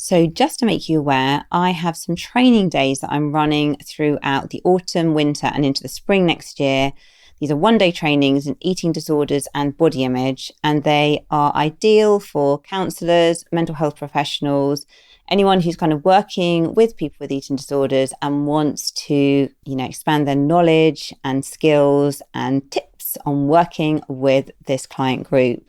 So just to make you aware, I have some training days that I'm running throughout the autumn, winter, and into the spring next year. These are one-day trainings in eating disorders and body image, and they are ideal for counsellors, mental health professionals, anyone who's kind of working with people with eating disorders and wants to, expand their knowledge and skills and tips on working with this client group.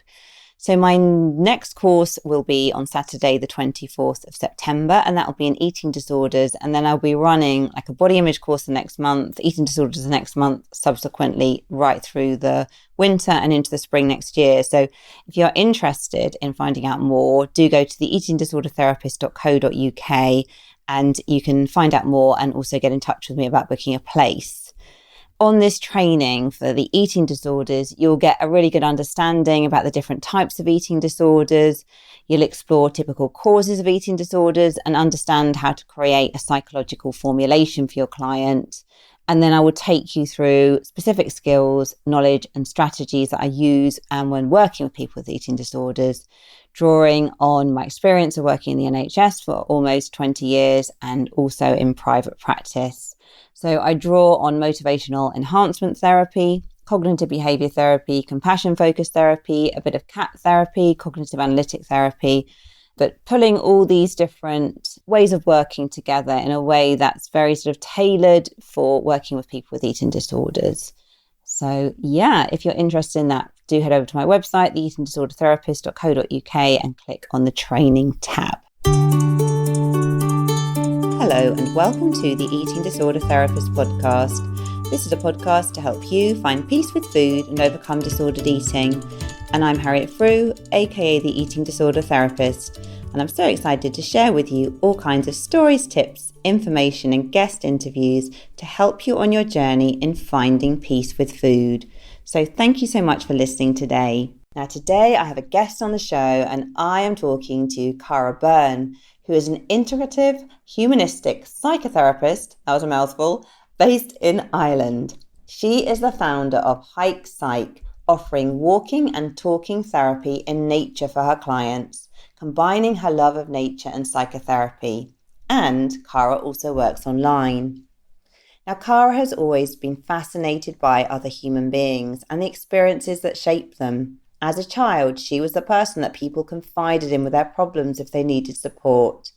So my next course will be on Saturday, the 24th of September, and that will be in eating disorders. And then I'll be running like a body image course the next month, eating disorders the next month, subsequently right through the winter and into the spring next year. So if you're interested in finding out more, do go to the eatingdisordertherapist.co.uk and you can find out more and also get in touch with me about booking a place. On this training for the eating disorders, you'll get a really good understanding about the different types of eating disorders. You'll explore typical causes of eating disorders and understand how to create a psychological formulation for your client. And then I will take you through specific skills, knowledge, and strategies that I use when working with people with eating disorders, drawing on my experience of working in the NHS for almost 20 years and also in private practice. So I draw on motivational enhancement therapy, cognitive behavior therapy, compassion-focused therapy, a bit of CAT therapy, cognitive analytic therapy, but pulling all these different ways of working together in a way that's very sort of tailored for working with people with eating disorders. So if you're interested in that, do head over to my website, theeatingdisordertherapist.co.uk, and click on the training tab. Hello and welcome to the Eating Disorder Therapist podcast. This is a podcast to help you find peace with food and overcome disordered eating. And I'm Harriet Frew, aka the Eating Disorder Therapist. And I'm so excited to share with you all kinds of stories, tips, information and guest interviews to help you on your journey in finding peace with food. So thank you so much for listening today. Now today I have a guest on the show and I am talking to Cara Byrne, who is an integrative, humanistic psychotherapist, that was a mouthful, based in Ireland. She is the founder of Hike Psych, offering walking and talking therapy in nature for her clients, combining her love of nature and psychotherapy. And Cara also works online. Now, Cara has always been fascinated by other human beings and the experiences that shape them. As a child, she was the person that people confided in with their problems if they needed support.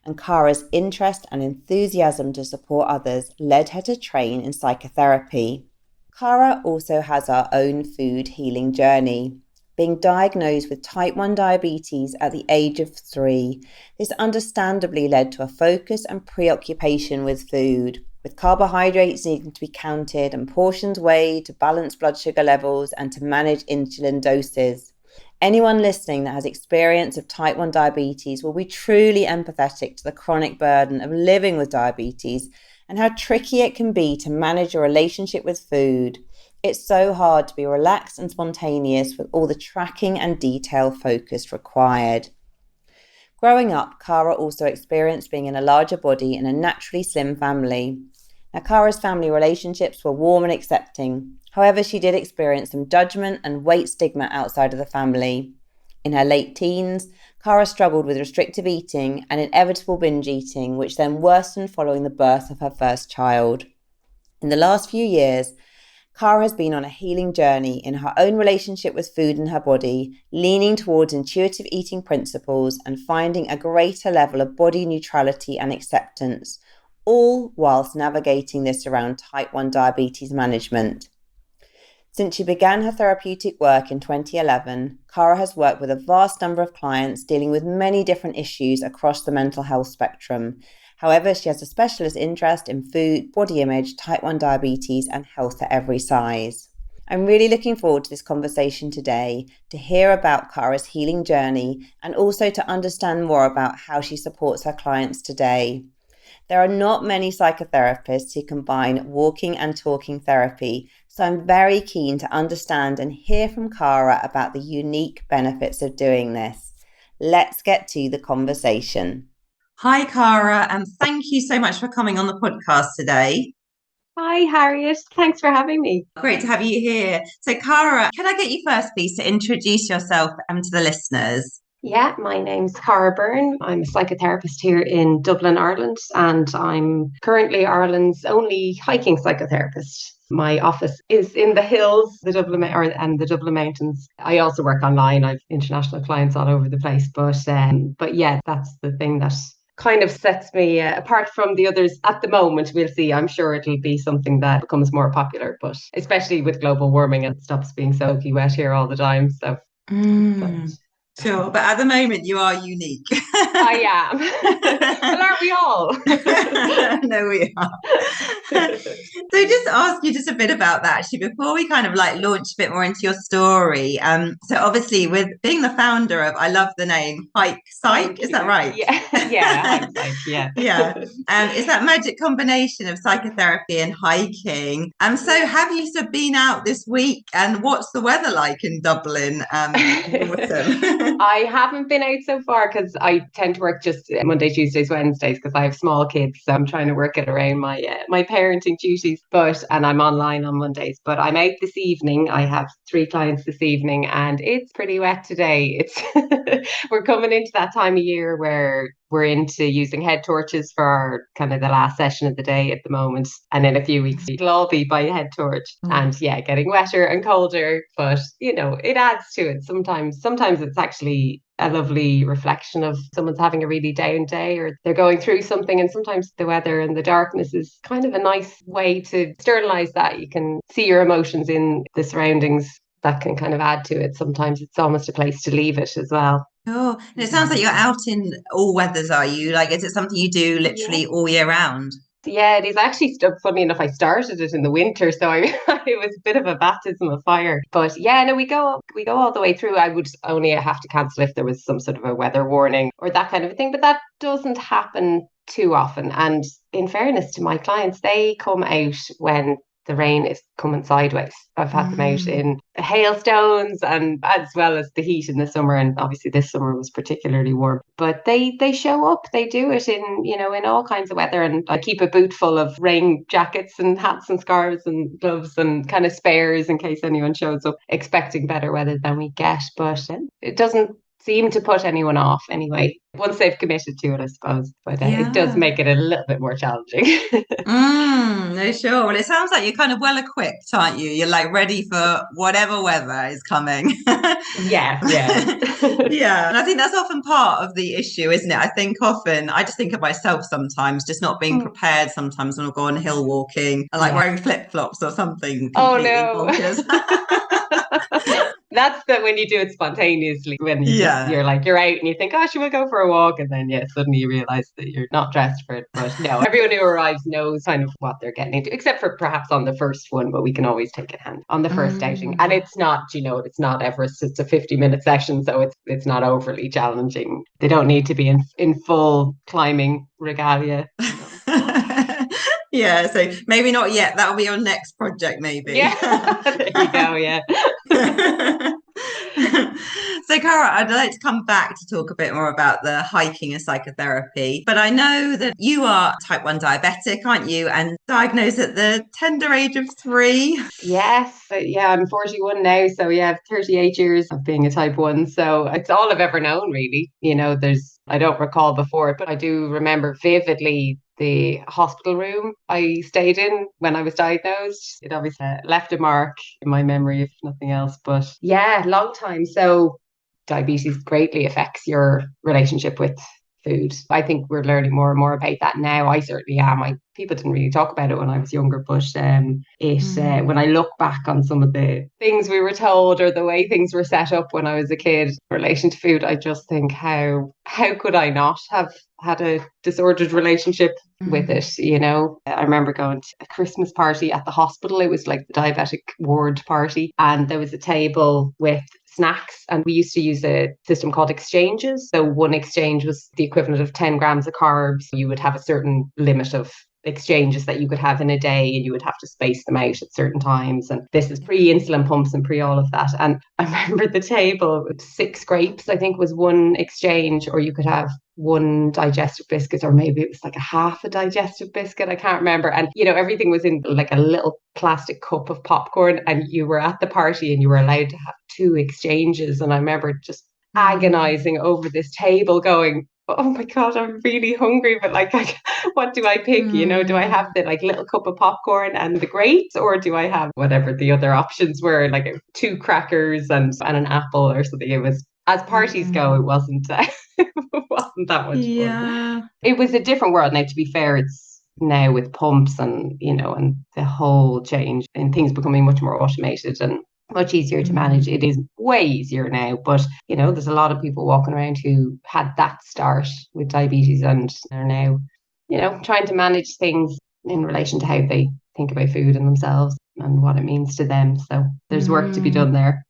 And Cara's interest and enthusiasm to support others led her to train in psychotherapy. Cara also has her own food healing journey. Being diagnosed with type 1 diabetes at the age of 3, this understandably led to a focus and preoccupation with food, with carbohydrates needing to be counted and portions weighed to balance blood sugar levels and to manage insulin doses. Anyone listening that has experience of type 1 diabetes will be truly empathetic to the chronic burden of living with diabetes and how tricky it can be to manage your relationship with food. It's so hard to be relaxed and spontaneous with all the tracking and detail focus required. Growing up, Cara also experienced being in a larger body in a naturally slim family. Now, Cara's family relationships were warm and accepting. However, she did experience some judgment and weight stigma outside of the family. In her late teens, Cara struggled with restrictive eating and inevitable binge eating, which then worsened following the birth of her first child. In the last few years, Cara has been on a healing journey in her own relationship with food and her body, leaning towards intuitive eating principles and finding a greater level of body neutrality and acceptance, all whilst navigating this around type 1 diabetes management. Since she began her therapeutic work in 2011, Cara has worked with a vast number of clients dealing with many different issues across the mental health spectrum. However, she has a specialist interest in food, body image, type 1 diabetes, and health at every size. I'm really looking forward to this conversation today to hear about Cara's healing journey and also to understand more about how she supports her clients today. There are not many psychotherapists who combine walking and talking therapy, so I'm very keen to understand and hear from Cara about the unique benefits of doing this. Let's get to the conversation. Hi, Cara, and thank you so much for coming on the podcast today. Hi, Harriet. Thanks for having me. Great to have you here. So, Cara, can I get you first, please, to introduce yourself to the listeners? Yeah, my name's Cara Byrne. I'm a psychotherapist here in Dublin, Ireland, and I'm currently Ireland's only hiking psychotherapist. My office is in the hills, and the Dublin Mountains. I also work online. I've international clients all over the place, but yeah, that's the thing that kind of sets me apart from the others at the moment. We'll see. I'm sure it'll be something that becomes more popular, but especially with global warming and it stops being soaky wet here all the time. So, but Sure, but at the moment you are unique. I am. Well, aren't we all? No, we are. So just ask you just a bit about that actually before we kind of like launch a bit more into your story. So obviously with being the founder of, I love the name Hike Psych, Thank is that you. right? Yeah, yeah, Hike Psych, yeah. Yeah. It's that magic combination of psychotherapy and hiking. So Yeah. have you sort of been out this week and what's the weather like in Dublin in the autumn? I haven't been out so far because I tend to work just Monday, Tuesdays, Wednesdays because I have small kids. So I'm trying to work it around my parenting duties. And I'm online on Mondays. But I'm out this evening. I have 3 clients this evening, and it's pretty wet today. It's we're coming into that time of year where we're into using head torches for our kind of the last session of the day at the moment. And in a few weeks, it'll all be by head torch. And yeah, getting wetter and colder, but it adds to it. Sometimes it's actually a lovely reflection of someone's having a really down day or they're going through something. And sometimes the weather and the darkness is kind of a nice way to sterilize that. You can see your emotions in the surroundings. That can kind of add to it. Sometimes it's almost a place to leave it as well. Oh, and it sounds like you're out in all weathers, are you? Like, is it something you do Yeah. literally all year round? Yeah, it is actually funny enough. I started it in the winter, so it was a bit of a baptism of fire. But yeah, no, we go all the way through. I would only have to cancel if there was some sort of a weather warning or that kind of a thing, but that doesn't happen too often. And in fairness to my clients, they come out when the rain is coming sideways. I've had them out Mm. in hailstones and as well as the heat in the summer. And obviously this summer was particularly warm. But they show up. They do it in all kinds of weather. And I keep a boot full of rain jackets and hats and scarves and gloves and kind of spares in case anyone shows up expecting better weather than we get. But it doesn't seem to put anyone off anyway. Once they've committed to it, I suppose. But it does Yeah. make it a little bit more challenging. No, sure. Well, it sounds like you're kind of well equipped, aren't you? You're like ready for whatever weather is coming. Yeah, yeah. Yeah. And I think that's often part of the issue, isn't it? I think often I just think of myself sometimes, just not being prepared sometimes when I go on hill walking and like Yeah. wearing flip-flops or something Oh completely no. bonkers. That's the when you do it spontaneously, when Yeah. you're out and you think, oh, should we go for a walk? And then yeah, suddenly you realize that you're not dressed for it. But no, everyone who arrives knows kind of what they're getting into, except for perhaps on the first one, but we can always take it hand on the first outing. And Mm. it's not, it's not Everest, it's a 50-minute session, so it's not overly challenging. They don't need to be in full climbing regalia. Yeah, so maybe not yet. That'll be your next project, maybe. Yeah, there you go, yeah. So, Cara, I'd like to come back to talk a bit more about the hiking and psychotherapy. But I know that you are type 1 diabetic, aren't you? And diagnosed at the tender age of 3. Yes, yeah, I'm 41 now, so yeah, 38 years of being a type 1. So it's all I've ever known, really. I don't recall before it, but I do remember vividly the hospital room I stayed in when I was diagnosed. It obviously left a mark in my memory, if nothing else. But yeah, long time. So diabetes greatly affects your relationship with food. I think we're learning more and more about that now. I certainly am. People didn't really talk about it when I was younger, but when I look back on some of the things we were told or the way things were set up when I was a kid in relation to food, I just think how could I not have had a disordered relationship with it, I remember going to a Christmas party at the hospital. It was like the diabetic ward party, and there was a table with snacks, and we used to use a system called exchanges. So one exchange was the equivalent of 10 grams of carbs. You would have a certain limit of exchanges that you could have in a day, and you would have to space them out at certain times. And this is pre-insulin pumps and pre all of that. And I remember the table with 6 grapes, I think, was one exchange, or you could have one digestive biscuit, or maybe it was like a half a digestive biscuit. I can't remember. And, everything was in like a little plastic cup of popcorn, and you were at the party and you were allowed to have 2 exchanges. And I remember just agonizing over this table going, oh my God, I'm really hungry, but like, what do I pick? You know, do I have the like little cup of popcorn and the grapes, or do I have whatever the other options were, like 2 crackers and an apple or something? It was, as parties go, it wasn't, it wasn't that much fun. It was a different world. Now, to be fair, it's now with pumps and, you know, and the whole change and things becoming much more automated and much easier to manage. It is way easier now, but you know, there's a lot of people walking around who had that start with diabetes and are now, you know, trying to manage things in relation to how they think about food and themselves and what it means to them. So there's work to be done there.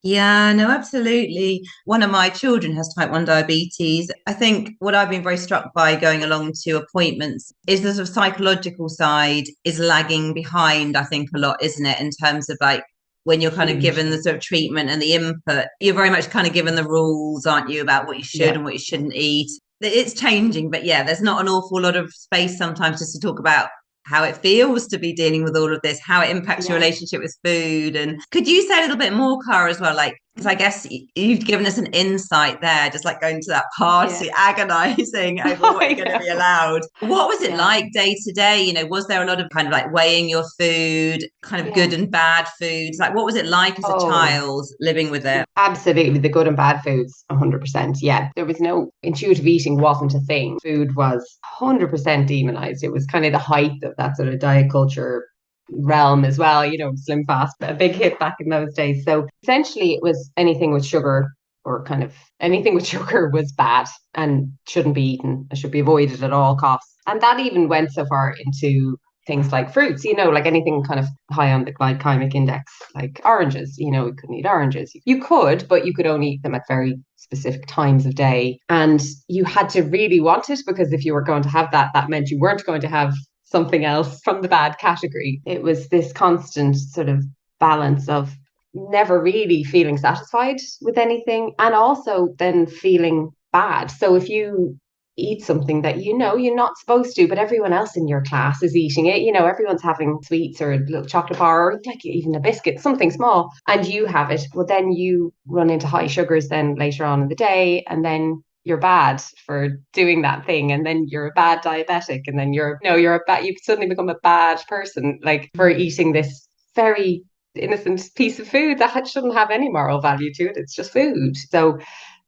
Yeah, no, absolutely. One of my children has type 1 diabetes. I think what I've been very struck by going along to appointments is the sort of psychological side is lagging behind, I think, a lot, isn't it? In terms of like when you're kind of given the sort of treatment and the input, you're very much kind of given the rules, aren't you, about what you should and what you shouldn't eat. It's changing, but yeah, there's not an awful lot of space sometimes just to talk about how it feels to be dealing with all of this, how it impacts your relationship with food. And could you say a little bit more, Cara, as well? Like, because I guess you've given us an insight there, just like going to that party, agonizing over what you're going to be allowed. What was it like day to day? You know, was there a lot of kind of like weighing your food, kind of good and bad foods? Like, what was it like as a child living with it? Absolutely. The good and bad foods, 100%. Yeah. There was no intuitive eating wasn't a thing. Food was 100% demonized. It was kind of the height of that sort of diet culture realm as well, you know, slim fast, a big hit back in those days. So essentially it was anything with sugar or kind of anything with sugar was bad and shouldn't be eaten. It should be avoided at all costs. And that even went so far into things like fruits, you know, like anything kind of high on the glycemic index, like oranges, you know, you couldn't eat oranges. You could, but you could only eat them at very specific times of day. And you had to really want it, because if you were going to have that, that meant you weren't going to have something else from the bad category. It was this constant sort of balance of never really feeling satisfied with anything and also then feeling bad. So if you eat something that you know you're not supposed to, but everyone else in your class is eating it, you know, everyone's having sweets or a little chocolate bar or like even a biscuit, something small, and you have it, well, then you run into high sugars then later on in the day, and then you're bad for doing that thing, and then you're a bad diabetic, and then you're a bad, you suddenly become a bad person, like for eating this very innocent piece of food that shouldn't have any moral value to it. It's just food. So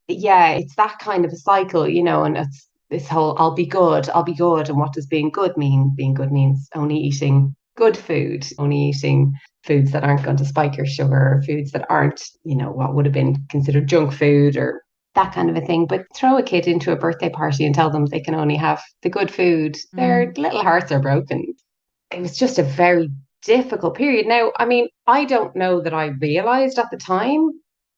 yeah, it's that kind of a cycle, you know, and it's this whole I'll be good. And what does being good mean? Being good means only eating good food, only eating foods that aren't going to spike your sugar, foods that aren't, you know, what would have been considered junk food or that kind of a thing. But throw a kid into a birthday party and tell them they can only have the good food. Their little hearts are broken. It was just a very difficult period. Now, I mean, I don't know that I realized at the time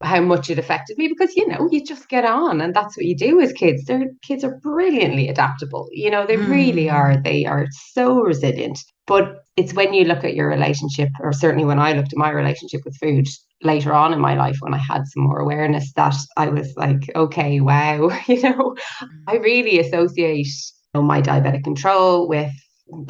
how much it affected me, because you know, you just get on and that's what you do as kids. Kids are brilliantly adaptable, you know, they really are. They are so resilient. But it's when you look at your relationship, or certainly when I looked at my relationship with food later on in my life, when I had some more awareness, that I was like, okay, wow, you know, I really associate, you know, my diabetic control with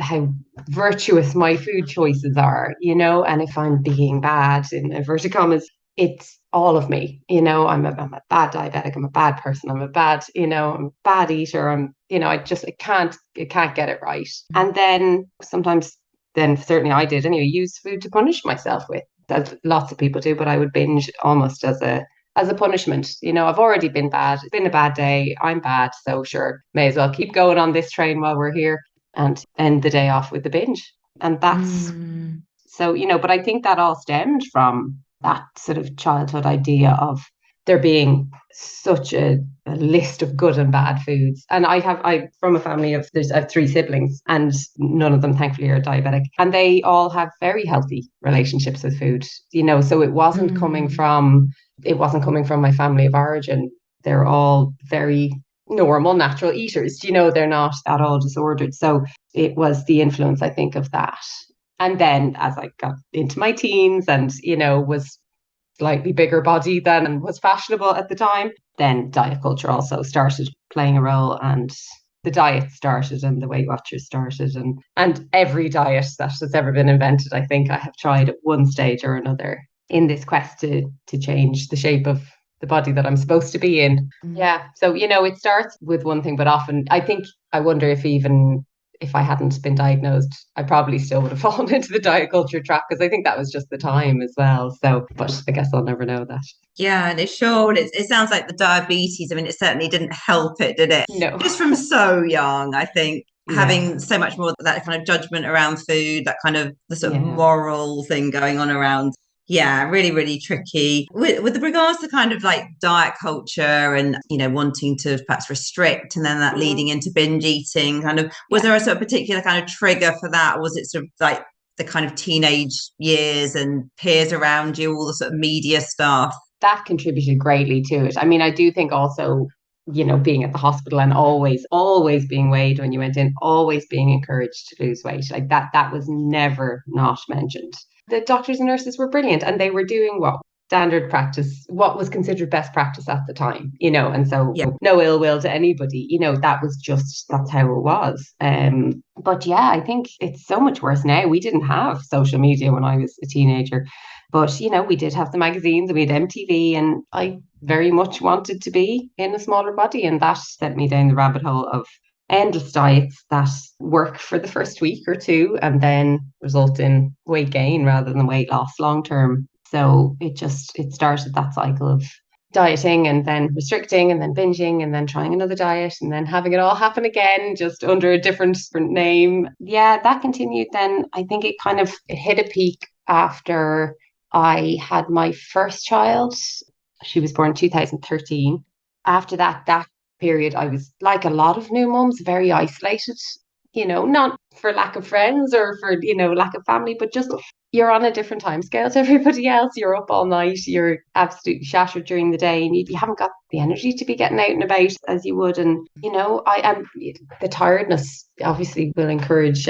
how virtuous my food choices are, you know, and if I'm being bad in inverted commas, it's all of me, you know. I'm a bad diabetic, I'm a bad person, I'm a bad, you know, I'm a bad eater, I'm, you know, I can't get it right. And then sometimes, then certainly I did anyway, use food to punish myself with, as lots of people do, but I would binge almost as a punishment. You know, I've already been bad, it's been a bad day, I'm bad, so sure, may as well keep going on this train while we're here and end the day off with the binge. And that's so, you know, but I think that all stemmed from that sort of childhood idea of there being such a list of good and bad foods. And I from a family of, I have 3 siblings, and none of them thankfully are diabetic, and they all have very healthy relationships with food, you know. So it wasn't coming from my family of origin. They're all very normal, natural eaters, you know, they're not at all disordered. So it was the influence, I think, of that. And then as I got into my teens and, you know, was slightly bigger body than was fashionable at the time, then diet culture also started playing a role, and the diet started and the Weight Watchers started, and every diet that has ever been invented, I think I have tried at one stage or another in this quest to change the shape of the body that I'm supposed to be in. Yeah. So, it starts with one thing, but often I wonder if I hadn't been diagnosed, I probably still would have fallen into the diet culture trap, because I think that was just the time as well. So, but I guess I'll never know that. Yeah, and it's sure. It sounds like the diabetes. I mean, it certainly didn't help it, did it? No. Just from so young, I think Yeah. having so much more of that kind of judgment around food, that kind of the sort of Yeah. moral thing going on around. Yeah, really, really tricky. With regards to kind of like diet culture and, wanting to perhaps restrict and then that leading into binge eating, kind of, was there a sort of particular kind of trigger for that? Or was it sort of like the kind of teenage years and peers around you, all the sort of media stuff? That contributed greatly to it. I mean, I do think also, being at the hospital and always being weighed when you went in, always being encouraged to lose weight, like that was never not mentioned. The doctors and nurses were brilliant, and they were doing what standard practice, what was considered best practice at the time, and so Yeah. no ill will to anybody, that's how it was. But yeah, I think it's so much worse now. We didn't have social media when I was a teenager. But, we did have the magazines and we had MTV, and I very much wanted to be in a smaller body. And that sent me down the rabbit hole of endless diets that work for the first week or two and then result in weight gain rather than weight loss long term. So it started that cycle of dieting and then restricting and then binging and then trying another diet and then having it all happen again, just under a different name. Yeah, that continued. Then I think it hit a peak after I had my first child. She was born in 2013. After that period, I was like a lot of new mums, very isolated, not for lack of friends or for, lack of family, but just you're on a different time scale to everybody else. You're up all night, you're absolutely shattered during the day, and you haven't got the energy to be getting out and about as you would. And, I am the tiredness obviously will encourage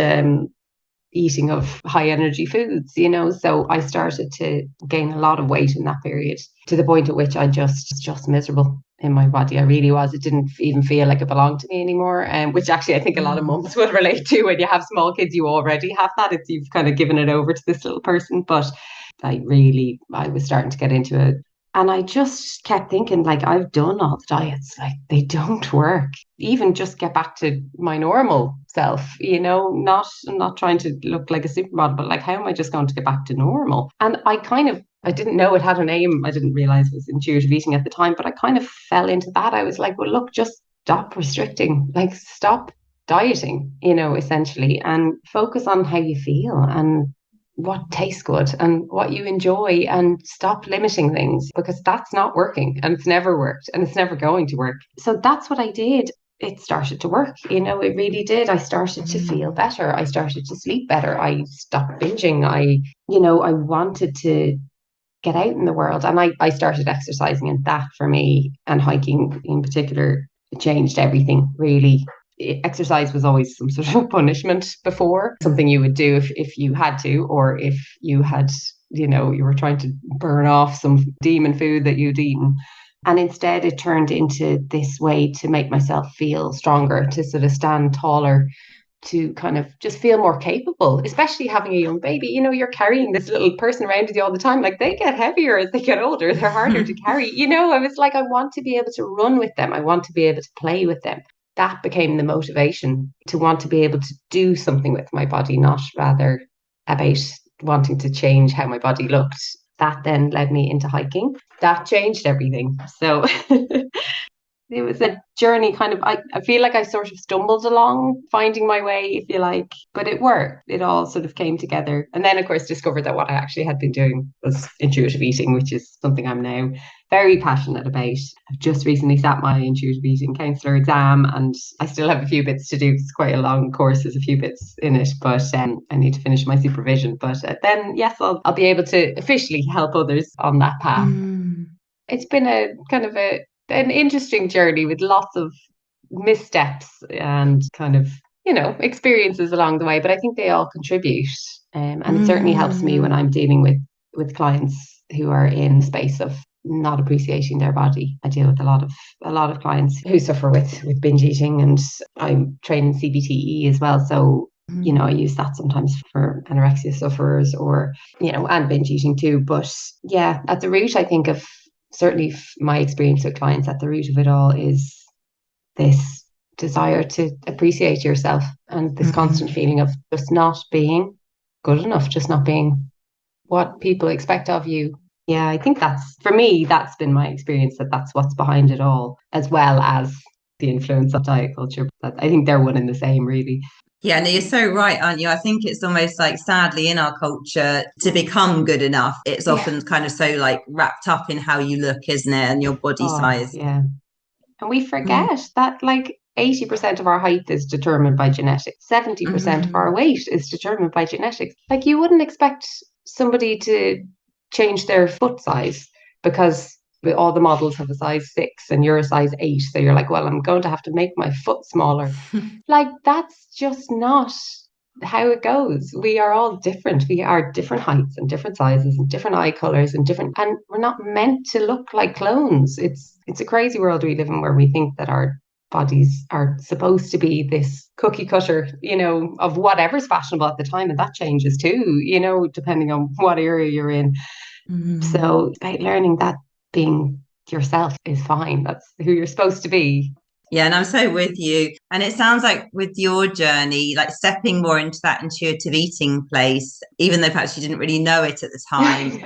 eating of high energy foods, so I started to gain a lot of weight in that period, to the point at which I just miserable in my body. I really was. It didn't even feel like it belonged to me anymore, which actually I think a lot of mums will relate to. When you have small kids, you already have that. You've kind of given it over to this little person. But I was starting to get into it. And I just kept thinking, like, I've done all the diets, like they don't work. Even just get back to my normal self, not trying to look like a supermodel, but like, how am I just going to get back to normal? And I didn't know it had a name. I didn't realize it was intuitive eating at the time, but I kind of fell into that. I was like, well, look, just stop restricting, like stop dieting, essentially, and focus on how you feel and what tastes good and what you enjoy, and stop limiting things, because that's not working and it's never worked and it's never going to work. So that's what I did. It started to work, it really did. I started to feel better. I started to sleep better. I stopped binging. I wanted to get out in the world, and I started exercising, and that for me, and hiking in particular, changed everything really. Exercise was always some sort of punishment before, something you would do if you had to, or if you had, you were trying to burn off some demon food that you'd eaten. And instead it turned into this way to make myself feel stronger, to sort of stand taller, to kind of just feel more capable, especially having a young baby. You're carrying this little person around with you all the time. Like, they get heavier as they get older. They're harder to carry. I was like, I want to be able to run with them. I want to be able to play with them. That became the motivation, to want to be able to do something with my body, not rather about wanting to change how my body looked. That then led me into hiking. That changed everything. So it was a journey, kind of. I feel like I sort of stumbled along finding my way, if you like, but it worked. It all sort of came together. And then, of course, discovered that what I actually had been doing was intuitive eating, which is something I'm now very passionate about. I've just recently sat my intuitive eating counsellor exam, and I still have a few bits to do. It's quite a long course, there's a few bits in it, but I need to finish my supervision. But then, yes, I'll be able to officially help others on that path. It's been a kind of an interesting journey with lots of missteps and kind of, experiences along the way, but I think they all contribute. And it certainly helps me when I'm dealing with clients who are in space of not appreciating their body. I deal with a lot of clients who suffer with binge eating, and I'm trained in CBTE as well. So, I use that sometimes for anorexia sufferers, or, and binge eating too. But yeah, at the root, I think, of certainly my experience with clients, at the root of it all is this desire to appreciate yourself and this constant feeling of just not being good enough, just not being what people expect of you. Yeah, I think for me, that's been my experience, that's what's behind it all, as well as the influence of diet culture. But I think they're one and the same, really. Yeah, no, you're so right, aren't you? I think it's almost like, sadly, in our culture, to become good enough, it's Yeah. often kind of so like wrapped up in how you look, isn't it? And your body Oh, size. yeah. And we forget that like 80% of our height is determined by genetics. 70% of our weight is determined by genetics. Like you wouldn't expect somebody to change their foot size because all the models have a size 6 and you're a size 8. So you're like, well, I'm going to have to make my foot smaller. Like that's just not how it goes. We are all different. We are different heights and different sizes and different eye colors and we're not meant to look like clones. It's a crazy world we live in where we think that our bodies are supposed to be this cookie cutter, of whatever's fashionable at the time. And that changes too, depending on what area you're in. So it's about learning that being yourself is fine. That's who you're supposed to be. Yeah, and I'm so with you. And it sounds like with your journey, like stepping more into that intuitive eating place, even though perhaps you didn't really know it at the time.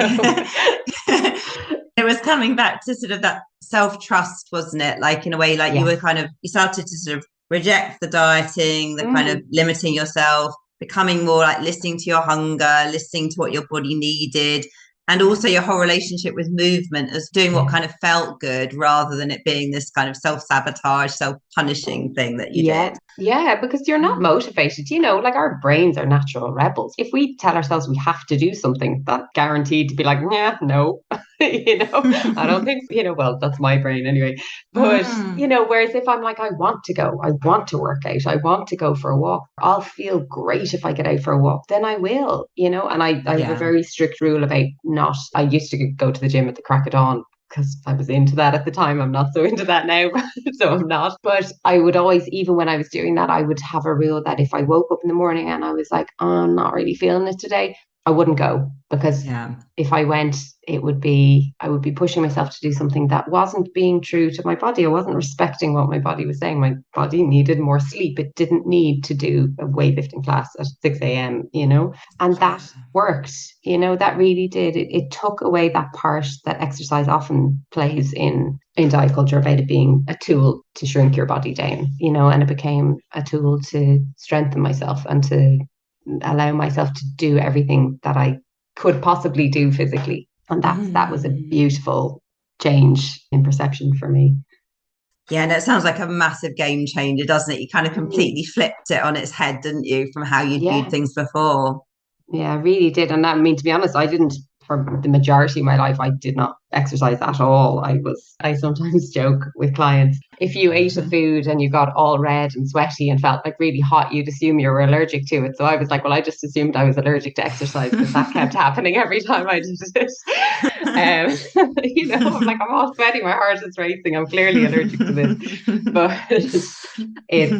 It was coming back to sort of that self-trust, wasn't it? Like in a way, like you were you started to sort of reject the dieting, the kind of limiting yourself, becoming more like listening to your hunger, listening to what your body needed. And also your whole relationship with movement as doing what kind of felt good rather than it being this kind of self-sabotage, self-punishing thing that you did. Yeah, because you're not motivated, like our brains are natural rebels. If we tell ourselves we have to do something, that's guaranteed to be like, yeah, no, I don't think, well, that's my brain anyway. But, whereas if I'm like, I want to go, I want to work out, I want to go for a walk, I'll feel great if I get out for a walk, then I will, and I have a very strict rule about I used to go to the gym at the crack of dawn because I was into that at the time. I'm not so into that now, so I'm not. But I would always, even when I was doing that, I would have a rule that if I woke up in the morning and I was like, oh, I'm not really feeling it today, I wouldn't go because if I went, I would be pushing myself to do something that wasn't being true to my body. I wasn't respecting what my body was saying. My body needed more sleep. It didn't need to do a weightlifting class at 6 a.m., and that worked, that really did. It took away that part that exercise often plays in diet culture about it being a tool to shrink your body down, and it became a tool to strengthen myself and to allow myself to do everything that I could possibly do physically. And that was a beautiful change in perception for me. Yeah, and it sounds like a massive game changer, doesn't it? You kind of completely flipped it on its head, didn't you, from how you'd viewed things before? Yeah, I really did. And I mean, to be honest, I didn't, for the majority of my life, I did not exercise at all. I sometimes joke with clients, if you ate a food and you got all red and sweaty and felt like really hot, you'd assume you were allergic to it. So I was like, well, I just assumed I was allergic to exercise because that kept happening every time I did it. I'm like, I'm all sweaty, my heart is racing. I'm clearly allergic to this. But it's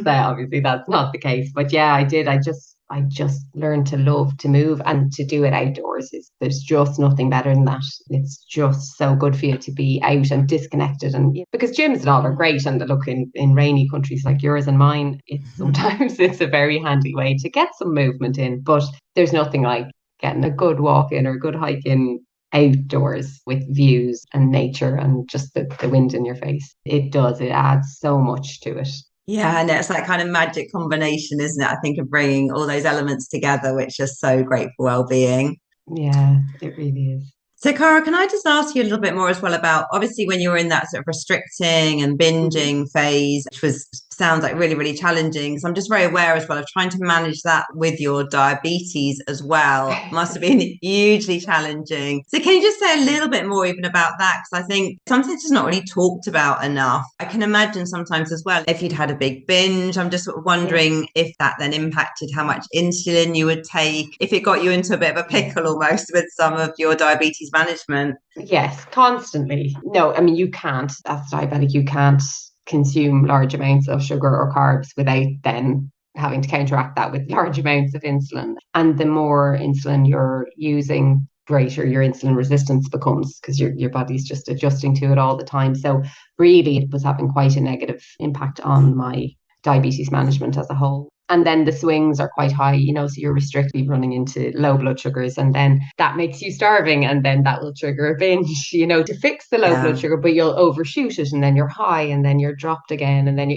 obviously that's not the case. But yeah, I did. I just learned to love to move and to do it outdoors. There's just nothing better than that. It's just so good for you to be out and disconnected. And because gyms and all are great, and look, in rainy countries like yours and mine, sometimes it's a very handy way to get some movement in. But there's nothing like getting a good walk in or a good hike in outdoors with views and nature and just the wind in your face. It adds so much to it. Yeah, and it's that kind of magic combination, isn't it? I think of bringing all those elements together, which is so great for well-being. Yeah, it really is. So, Cara, can I just ask you a little bit more as well about, obviously, when you were in that sort of restricting and binging phase, which sounds like really, really challenging. So I'm just very aware as well of trying to manage that with your diabetes as well. Must have been hugely challenging. So can you just say a little bit more even about that? Because I think something that's not really talked about enough. I can imagine sometimes as well, if you'd had a big binge, I'm just sort of wondering if that then impacted how much insulin you would take, if it got you into a bit of a pickle almost with some of your diabetes management. Yes, constantly. No, I mean, you can't, as a diabetic, you can't consume large amounts of sugar or carbs without then having to counteract that with large amounts of insulin. And the more insulin you're using, greater your insulin resistance becomes, because your body's just adjusting to it all the time. So really it was having quite a negative impact on my diabetes management as a whole. And then the swings are quite high, so you're restricted running into low blood sugars, and then that makes you starving, and then that will trigger a binge, to fix the low blood sugar, but you'll overshoot it, and then you're high, and then you're dropped again, and then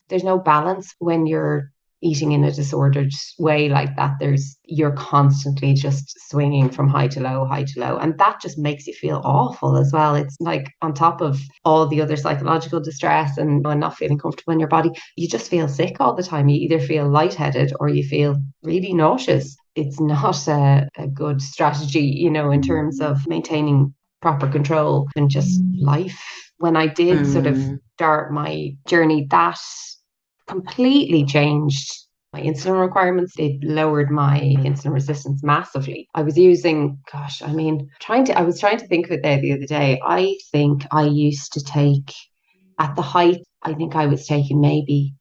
there's no balance when you're eating in a disordered way like that. You're constantly just swinging from high to low, and that just makes you feel awful as well. It's like, on top of all the other psychological distress and not feeling comfortable in your body, you just feel sick all the time. You either feel lightheaded or you feel really nauseous. It's not a good strategy, in terms of maintaining proper control and just life. When I did sort of start my journey, that completely changed my insulin requirements. It lowered my insulin resistance massively. I was using, I was trying to think of it there the other day. I think I used to take, at the height, I think I was taking maybe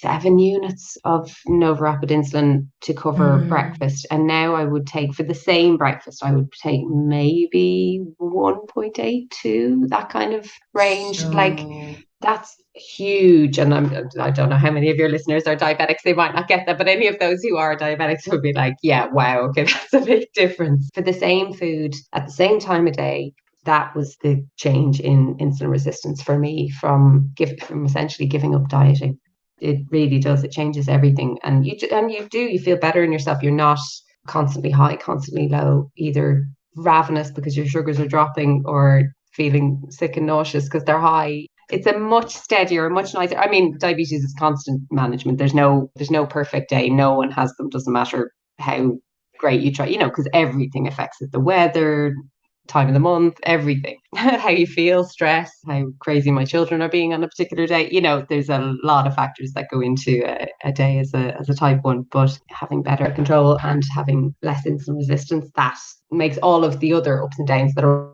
7 units of Nova Rapid insulin to cover breakfast. And now I would take, for the same breakfast, I would take maybe 1.82, that kind of range. Like, that's huge. And I don't know how many of your listeners are diabetics. They might not get that, but any of those who are diabetics would be like, yeah, wow, okay, that's a big difference. For the same food at the same time of day, that was the change in insulin resistance for me from essentially giving up dieting. It really does. It changes everything. And you feel better in yourself. You're not constantly high, constantly low, either ravenous because your sugars are dropping, or feeling sick and nauseous because they're high. It's a much steadier, much nicer. I mean, diabetes is constant management. There's no perfect day. No one has them. Doesn't matter how great you try, because everything affects it. The weather, time of the month, everything. How you feel, stress, how crazy my children are being on a particular day. There's a lot of factors that go into a day as a type 1, but having better control and having less insulin resistance, that makes all of the other ups and downs that are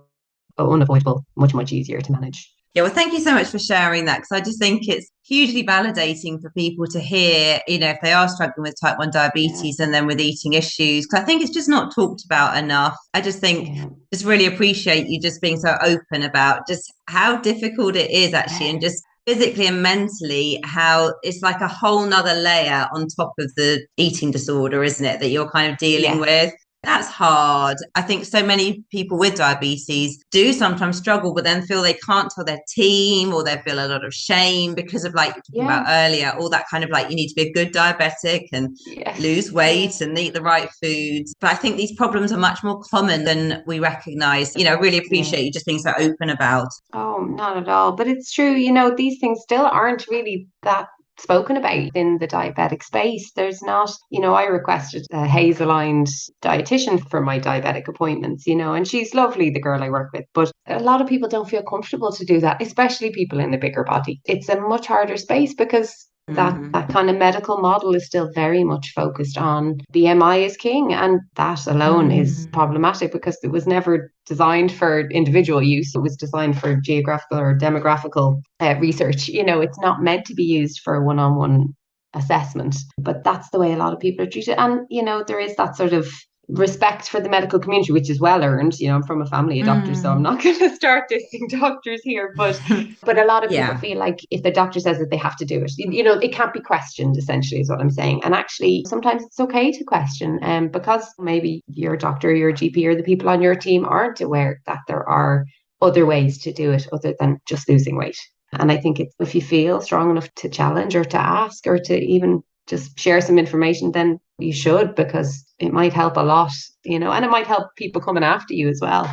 unavoidable much, much easier to manage. Yeah, well, thank you so much for sharing that, because I just think it's hugely validating for people to hear, if they are struggling with type 1 diabetes and then with eating issues, because I think it's just not talked about enough. I just think, just really appreciate you just being so open about just how difficult it is actually, and just physically and mentally, how it's like a whole nother layer on top of the eating disorder, isn't it, that you're kind of dealing with. That's hard. I think so many people with diabetes do sometimes struggle, but then feel they can't tell their team, or they feel a lot of shame because of, like you talked about earlier, all that kind of like, you need to be a good diabetic and lose weight and eat the right foods. But I think these problems are much more common than we recognize. I really appreciate you just being so open about. Oh, not at all. But it's true, these things still aren't really that spoken about in the diabetic space. There's not, I requested a Hazel-aligned dietitian for my diabetic appointments, and she's lovely, the girl I work with, but a lot of people don't feel comfortable to do that, especially people in the bigger body. It's a much harder space because that kind of medical model is still very much focused on BMI is king, and that alone is problematic because it was never designed for individual use. It was designed for geographical or demographical research. It's not meant to be used for a one-on-one assessment, but that's the way a lot of people are treated. And there is that sort of respect for the medical community, which is well earned. I'm from a family of doctors, so I'm not going to start dissing doctors here, but a lot of people feel like if the doctor says that, they have to do it. It can't be questioned, essentially, is what I'm saying. And actually, sometimes it's okay to question, because maybe your doctor, your GP, or the people on your team aren't aware that there are other ways to do it other than just losing weight. And I think if you feel strong enough to challenge, or to ask, or to even just share some information, then you should, because it might help a lot, and it might help people coming after you as well,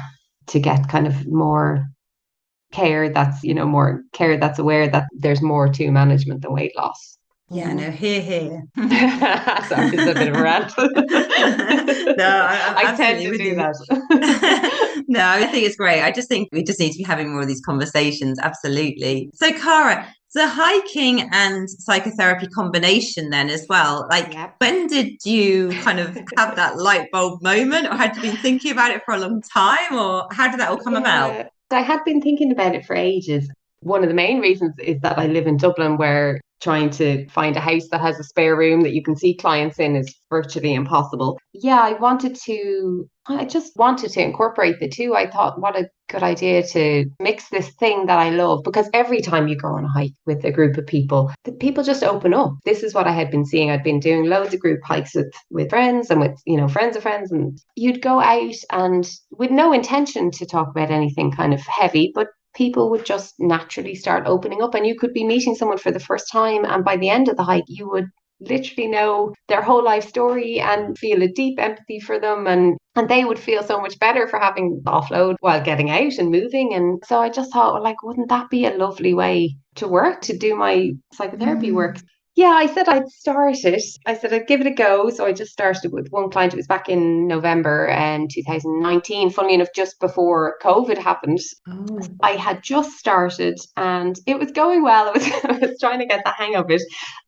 to get kind of more care that's, more care that's aware that there's more to management than weight loss. Yeah, no, here. Sorry, it's a bit of a rant. No, I tend to do that. No, I think it's great. I just think we just need to be having more of these conversations. Absolutely. So, Cara, the hiking and psychotherapy combination then as well, like when did you kind of have that light bulb moment, or had you been thinking about it for a long time, or how did that all come about? I had been thinking about it for ages. One of the main reasons is that I live in Dublin, where trying to find a house that has a spare room that you can see clients in is virtually impossible. Yeah, I just wanted to incorporate the two. I thought, what a good idea to mix this thing that I love, because every time you go on a hike with a group of people, the people just open up. This is what I had been seeing. I'd been doing loads of group hikes with friends and with, friends of friends, and you'd go out and with no intention to talk about anything kind of heavy, but people would just naturally start opening up, and you could be meeting someone for the first time, and by the end of the hike you would literally know their whole life story and feel a deep empathy for them, and they would feel so much better for having offload while getting out and moving. And so I just thought, well, like, wouldn't that be a lovely way to work, to do my psychotherapy work? Yeah, I said I'd start it. I said I'd give it a go. So I just started with one client. It was back in November and 2019, funnily enough, just before COVID happened. Oh. I had just started and it was going well. I was trying to get the hang of it.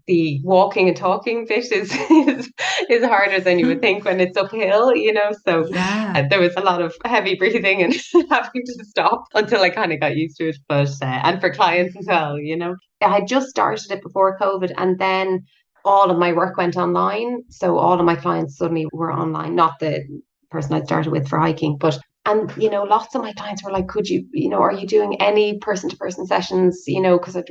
The walking and talking bit is harder than you would think when it's uphill, So there was a lot of heavy breathing and having to stop until I kind of got used to it. But and for clients as well, I had just started it before COVID, and then all of my work went online. So all of my clients suddenly were online, not the person I started with for hiking, but lots of my clients were like, could you, are you doing any person-to-person sessions, because I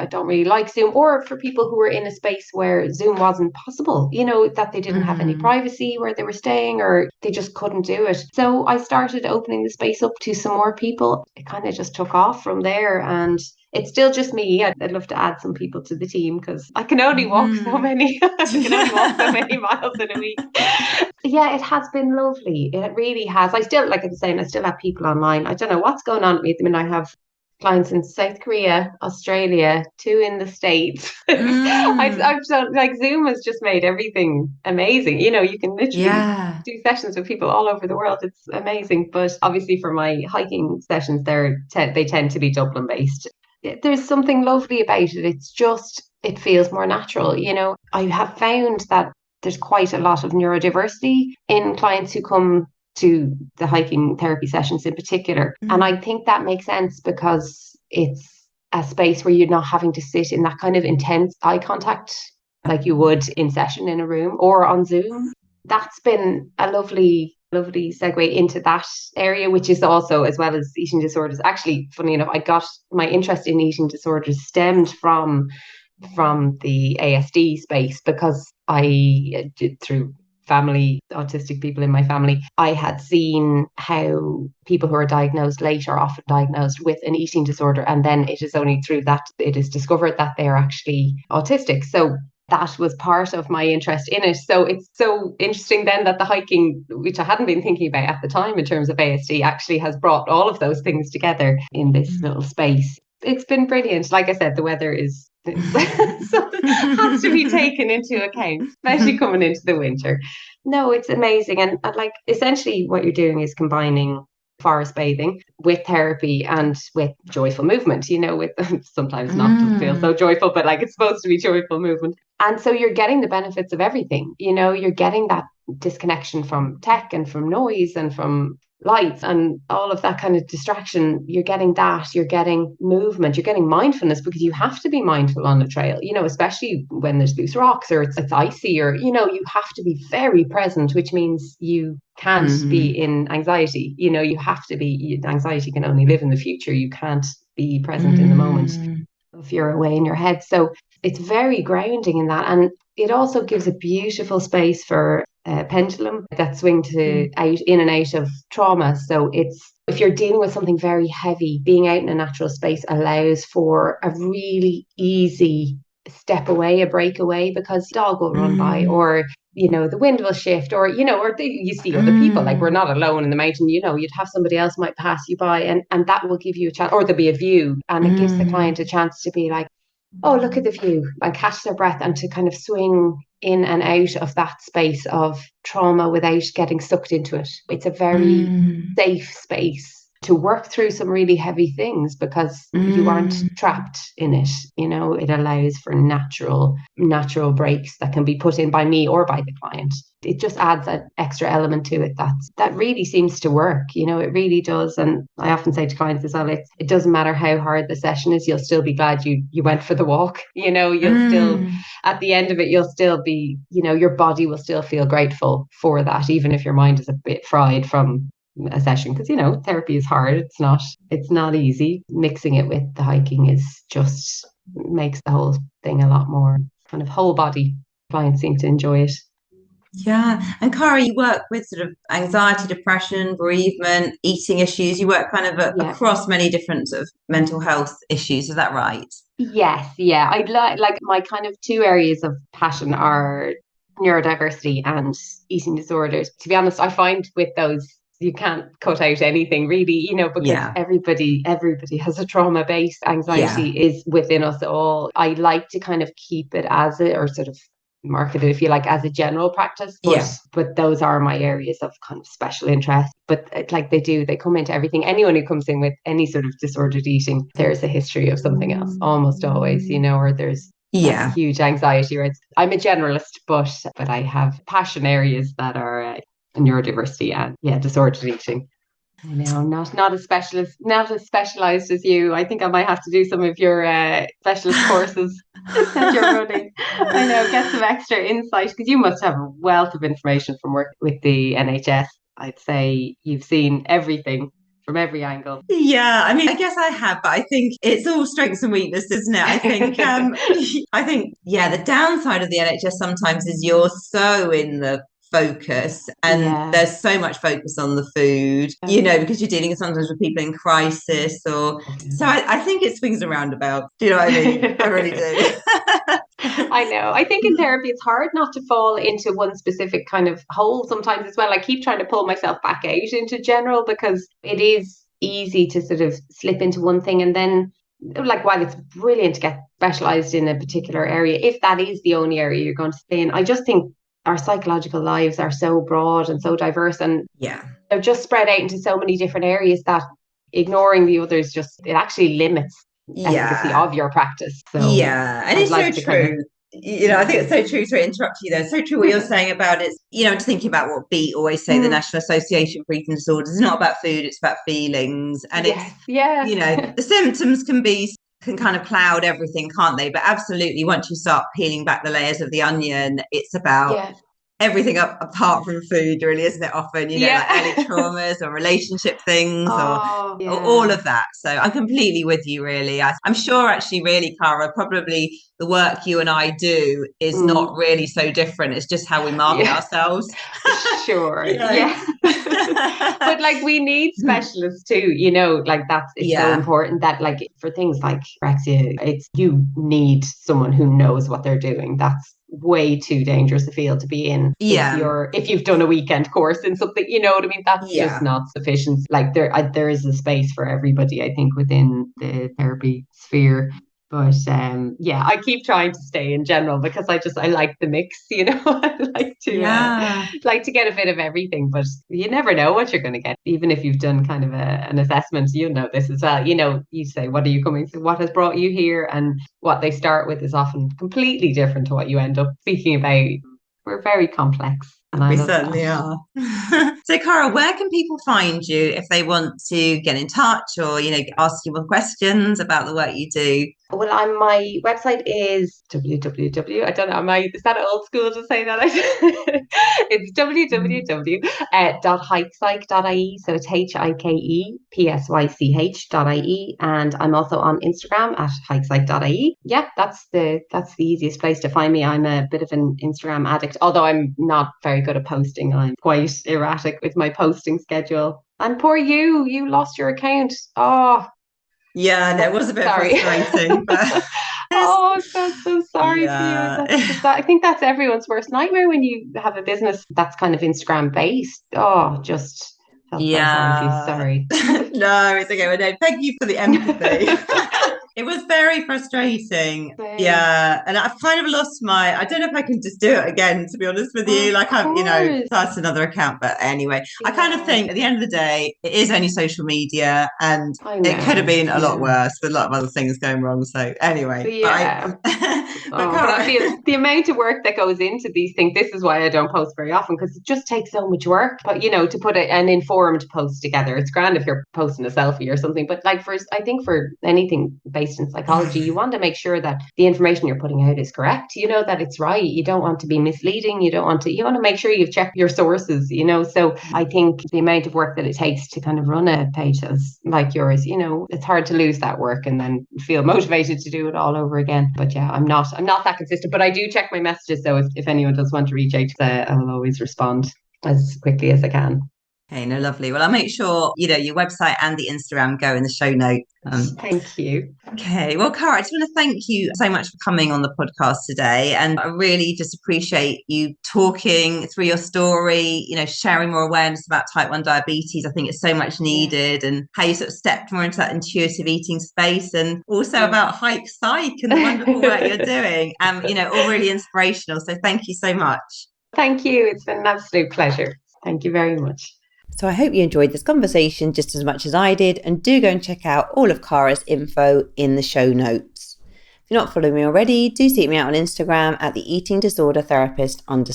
don't really like Zoom, or for people who were in a space where Zoom wasn't possible, that they didn't have any privacy where they were staying, or they just couldn't do it. So I started opening the space up to some more people. It kind of just took off from there, and it's still just me. I'd love to add some people to the team because I can only walk so many. I can only walk so many miles in a week. Yeah, it has been lovely. It really has. I still, like I was saying, I still have people online. I don't know what's going on with me. I mean, I have clients in South Korea, Australia, 2 in the States. I've done, like, Zoom has just made everything amazing. You can literally do sessions with people all over the world. It's amazing. But obviously for my hiking sessions, they tend to be Dublin based. There's something lovely about it. It feels more natural. I have found that there's quite a lot of neurodiversity in clients who come to the hiking therapy sessions in particular. And I think that makes sense because it's a space where you're not having to sit in that kind of intense eye contact like you would in session in a room or on Zoom. That's been a lovely segue into that area, which is also, as well as eating disorders. Actually, funny enough, I got my interest in eating disorders stemmed from the ASD space, because I did, through family, autistic people in my family, I had seen how people who are diagnosed late are often diagnosed with an eating disorder, and then it is only through that it is discovered that they are actually autistic. So that was part of my interest in it. So it's so interesting then that the hiking, which I hadn't been thinking about at the time in terms of ASD, actually has brought all of those things together in this little space. It's been brilliant. Like I said, the weather is so has to be taken into account, especially coming into the winter. No, it's amazing. And like, essentially what you're doing is combining forest bathing with therapy and with joyful movement, with sometimes not to feel so joyful, but like it's supposed to be joyful movement. And so you're getting the benefits of everything, you're getting that disconnection from tech and from noise and from lights and all of that kind of distraction. You're getting that, you're getting movement, you're getting mindfulness, because you have to be mindful on a trail, especially when there's loose rocks or it's icy, or, you have to be very present, which means you can't be in anxiety. You have to be, anxiety can only live in the future. You can't be present in the moment if you're away in your head. So it's very grounding in that. And it also gives a beautiful space for pendulum, that swing to out, in and out of trauma. So it's, if you're dealing with something very heavy, being out in a natural space allows for a really easy step away, a breakaway, because dog will run by, or the wind will shift, or you see other people, like, we're not alone in the mountain, you'd have somebody else might pass you by, and that will give you a chance, or there'll be a view, and it gives the client a chance to be like, oh, look at the view, and catch their breath, and to kind of swing in and out of that space of trauma without getting sucked into it. It's a very safe space to work through some really heavy things because you aren't trapped in it. It allows for natural breaks that can be put in by me or by the client. It just adds an extra element to it that really seems to work. It really does. And I often say to clients as well, it doesn't matter how hard the session is, you'll still be glad you went for the walk. You'll still, at the end of it, you'll still be, your body will still feel grateful for that, even if your mind is a bit fried from a session, because therapy is hard. It's not easy. Mixing it with the hiking is just makes the whole thing a lot more kind of whole body. Clients seem to enjoy it. Yeah. And Cara, you work with sort of anxiety, depression, bereavement, eating issues. You work kind of across many different sort of mental health issues. Is that right? Yes. Yeah. I'd like my kind of two areas of passion are neurodiversity and eating disorders. To be honest, I find with those, you can't cut out anything really, because everybody has a trauma base. Anxiety is within us all. I like to kind of keep it as it, or sort of market it, if you like, as a general practice. But those are my areas of kind of special interest. But like they come into everything. Anyone who comes in with any sort of disordered eating, there's a history of something else, almost always, or there's huge anxiety rates. I'm a generalist, but I have passion areas that are neurodiversity and disordered eating. I know I'm not as specialized as you. I think I might have to do some of your specialist courses that you're running. I know, get some extra insight, because you must have a wealth of information from work with the NHS. I'd say you've seen everything from every angle. Yeah, I mean, I guess I have, but I think it's all strengths and weaknesses, isn't it? I think, the downside of the NHS sometimes is you're so in the focus, and there's so much focus on the food, because you're dealing sometimes with people in crisis, so I think it swings and roundabouts. Do you know what I mean? I really do. I know. I think in therapy it's hard not to fall into one specific kind of hole sometimes as well. I keep trying to pull myself back out into general, because it is easy to sort of slip into one thing, and then, like, while it's brilliant to get specialized in a particular area, if that is the only area you're going to stay in, I just think our psychological lives are so broad and so diverse, and they're just spread out into so many different areas that ignoring the others it actually limits efficacy of your practice. So and it's so true. I think it's so true. To interrupt you there, so true what you're saying about it. Just thinking about what BEAT always say, the National Association for Eating Disorders, it's not about food, it's about feelings. And the symptoms can kind of cloud everything, can't they? But absolutely, once you start peeling back the layers of the onion, it's about everything apart from food, really, isn't it? Often, like early traumas or relationship things or all of that. So I'm completely with you, really. I'm sure, actually, really, Cara, probably the work you and I do is not really so different. It's just how we market ourselves. Sure. But like, we need specialists too, like it's so important that, like, for things like anorexia, you need someone who knows what they're doing. That's way too dangerous a field to be in. If you've done a weekend course in something, you know what I mean? That's just not sufficient. Like, there is a space for everybody, I think, within the therapy sphere. But I keep trying to stay in general, because I like the mix, I like to get a bit of everything, but you never know what you're going to get. Even if you've done kind of an assessment, know this as well. You say, what are you coming to? What has brought you here? And what they start with is often completely different to what you end up speaking about. We're very complex. And we certainly are. So, Cara, where can people find you if they want to get in touch or, ask you more questions about the work you do? Well, my website is www. I don't know. Is that old school to say that? It's www.hikepsych.ie. So it's HIKEPSYCH.ie. And I'm also on Instagram at hikepsych.ie. Yeah, that's the easiest place to find me. I'm a bit of an Instagram addict, although I'm not very good at posting. I'm quite erratic with my posting schedule. And poor you lost your account. Oh. Yeah, no, it was a bit frustrating. But I'm so sorry for you. I think that's everyone's worst nightmare when you have a business that's kind of Instagram based. Felt so sorry for you. Sorry. No, it's okay. Well, no, thank you for the empathy. It was very frustrating. Same. Yeah. And I've kind of lost I don't know if I can just do it again, to be honest with you. Like I've, that's another account. But anyway, I kind of think at the end of the day, it is only social media and it could have been a lot worse with a lot of other things going wrong. So anyway, but I feel the amount of work that goes into these things, this is why I don't post very often, because it just takes so much work. But, to put an informed post together, it's grand if you're posting a selfie or something. But like I think for anything based in psychology, you want to make sure that the information you're putting out is correct, that it's right. You don't want to be misleading. You want to make sure you've checked your sources, So I think the amount of work that it takes to kind of run a page that's like yours, it's hard to lose that work and then feel motivated to do it all over again. But yeah, I'm not that consistent, but I do check my messages. So if anyone does want to reach out, I will always respond as quickly as I can. Okay, no, lovely. Well, I'll make sure, your website and the Instagram go in the show notes. Thank you. Okay. Well, Cara, I just want to thank you so much for coming on the podcast today. And I really just appreciate you talking through your story, sharing more awareness about type 1 diabetes. I think it's so much needed, and how you sort of stepped more into that intuitive eating space, and also about Hike Psych and the wonderful work you're doing. All really inspirational. So thank you so much. Thank you. It's been an absolute pleasure. Thank you very much. So I hope you enjoyed this conversation just as much as I did, and do go and check out all of Cara's info in the show notes. If you're not following me already, do seek me out on Instagram at the eating disorder therapist _. And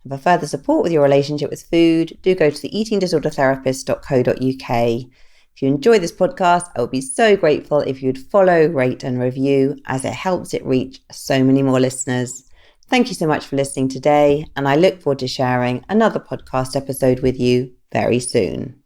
for further support with your relationship with food, do go to the eatingdisordertherapist.co.uk. If you enjoy this podcast, I would be so grateful if you'd follow, rate and review, as it helps it reach so many more listeners. Thank you so much for listening today, and I look forward to sharing another podcast episode with you very soon.